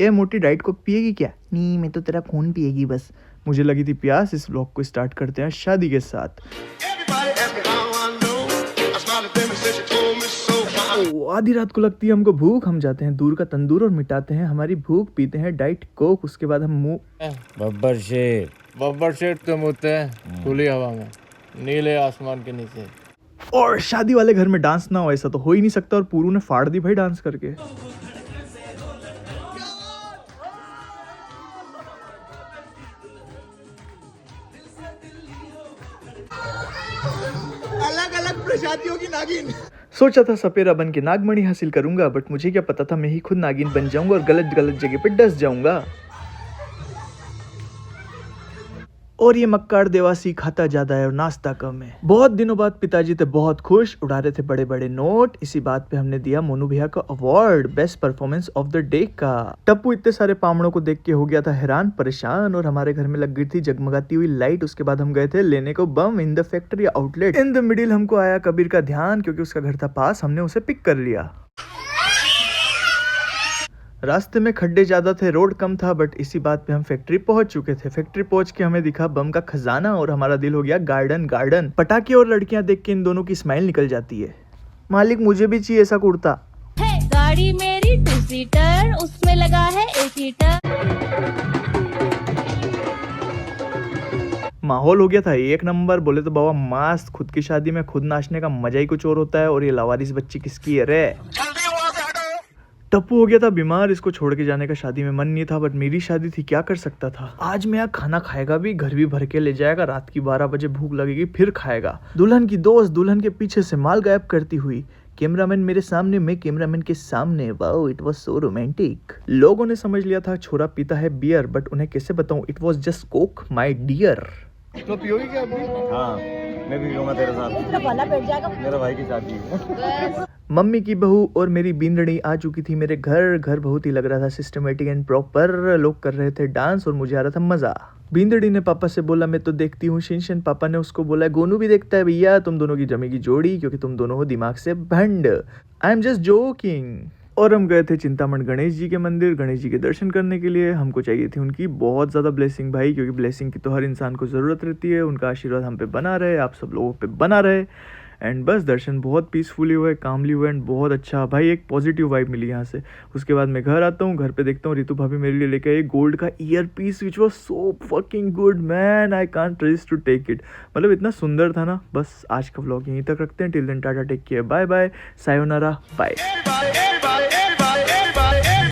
ए मोटी डाइट को पिएगी क्या? नहीं मैं तो तेरा खून पिएगी बस। मुझे लगी थी प्यास। इस व्लॉग को स्टार्ट करते हैं शादी के साथ। आधी रात को लगती है हमको भूख, हम जाते हैं दूर का तंदूर और मिटाते हैं हमारी भूख, पीते हैं डाइट कोक। उसके बाद हम मुंह बब्बर शेर तुम होते हैं खुली हवा में, नीले आसमान के नीचे। और शादी वाले घर में डांस ना हो ऐसा तो हो ही नहीं सकता। और पूरू ने फाड़ दी भाई डांस करके। अलग अलग प्रजातियों की नागिन। सोचा था सपेरा बन के नागमणि हासिल करूंगा, बट मुझे क्या पता था मैं ही खुद नागिन बन जाऊंगा और गलत गलत जगह पे डस जाऊंगा। और ये मक्कार देवासी खाता ज्यादा है और नाश्ता कम है। बहुत दिनों बाद पिताजी थे बहुत खुश, उड़ा रहे थे बड़े बड़े नोट। इसी बात पे हमने दिया मोनू भैया को award best performance of the day का। टप्पू इतने सारे पामड़ों को देख के हो गया था हैरान परेशान, और हमारे घर में लग गई थी जगमगाती हुई लाइट। उसके बाद हम गए थे लेने को बम in the factory outlet. In the middle हमको आया कबीर का ध्यान, क्योंकि उसका घर था पास, हमने उसे पिक कर लिया। रास्ते में खड्डे ज्यादा थे, रोड कम था, बट इसी बात पे हम फैक्ट्री पहुंच चुके थे। फैक्ट्री पहुंच के हमें दिखा बम का खजाना और हमारा दिल हो गया गार्डन गार्डन। पटाखे और लड़कियां देख के इन दोनों की स्माइल निकल जाती है। मालिक मुझे भी चाहिए ऐसा कुर्ता। गाड़ी मेरी 2 सीटर, उसमें लगा है 1 हीटर। माहौल हो गया था एक नंबर। बोले तो बाबा मस्त, खुद की शादी में खुद नाचने का मजा ही कुछ और होता है। और ये लवारिस बच्ची किसकी है रे? टप्पू हो गया था बीमार, इसको छोड़ के जाने का शादी में मन नहीं था, बट मेरी शादी थी क्या कर सकता था। आज मैं यहाँ खाना खाएगा भी, घर भी भर के ले जाएगा, रात की 12 बजे भूख लगेगी फिर खाएगा। दुल्हन की दोस्त दुल्हन के पीछे से माल गायब करती हुई, कैमरामैन मेरे सामने, मैं कैमरामैन के सामने। Wow it was so romantic. लोगों ने समझ लिया था छोरा पीता है बियर, बट उन्हें कैसे बताऊं it was just coke my dear. तो पियोगी क्या अभी? हाँ मैं भी पीऊंगा तेरे साथ, भला बैठ जाएगा। मेरा भाई की शादी है। मम्मी की बहू और मेरी बींदड़ी आ चुकी थी मेरे घर। घर बहुत ही लग रहा था सिस्टमेटिक एंड प्रॉपर। लोग कर रहे थे डांस और मुझे आ रहा था मजा। बींदड़ी ने पापा से बोला मैं तो देखती हूँ शिनशन। पापा ने उसको बोला गोनू भी देखता है भैया, तुम दोनों की जमेगी जोड़ी, क्योंकि तुम दोनों हो दिमाग से भंड। I am just joking. और हम गए थे चिंतामण गणेश जी के मंदिर, गणेश जी के दर्शन करने के लिए। हमको चाहिए थी उनकी बहुत ज़्यादा ब्लेसिंग भाई, क्योंकि ब्लेसिंग की तो हर इंसान को ज़रूरत रहती है। उनका आशीर्वाद हम पे बना रहे, आप सब लोगों पे बना रहे। एंड बस दर्शन बहुत पीसफुली हुए, कामली हुए एंड बहुत अच्छा भाई, एक पॉजिटिव वाइब मिली यहाँ से। उसके बाद मैं घर आता हूँ, घर पे देखता हूँ रितु भाभी मेरे लिए लेके आई गोल्ड का ear piece which was so fucking good man, I can't resist to take it. मतलब इतना सुंदर था ना। बस आज का व्लॉग यहीं तक रखते हैं। Till then tata, take care, bye bye, sayonara, bye.